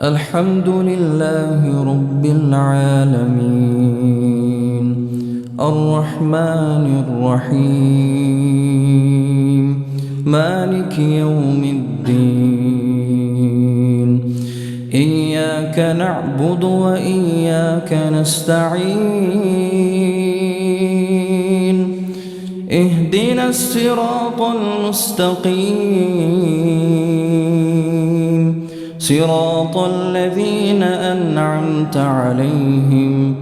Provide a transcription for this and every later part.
الحمد لله رب العالمين الرحمن الرحيم مالك يوم الدين إياك نعبد وإياك نستعين اهدنا الصراط المستقيم صراط الذين أنعمت عليهم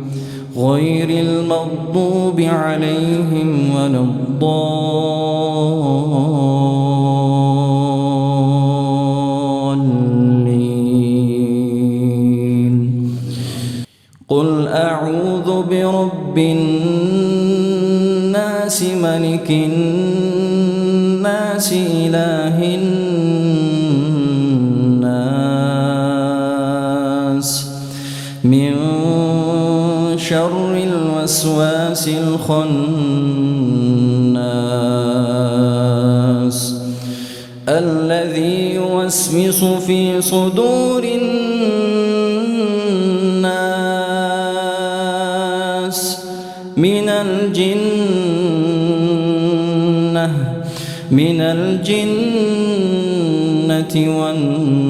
غير المغضوب عليهم ولا الضالين قل أعوذ برب الناس ملك الناس إله الناس من شر الوسواس الخناس الذي يوسوس في صدور الناس من الجنة والناس.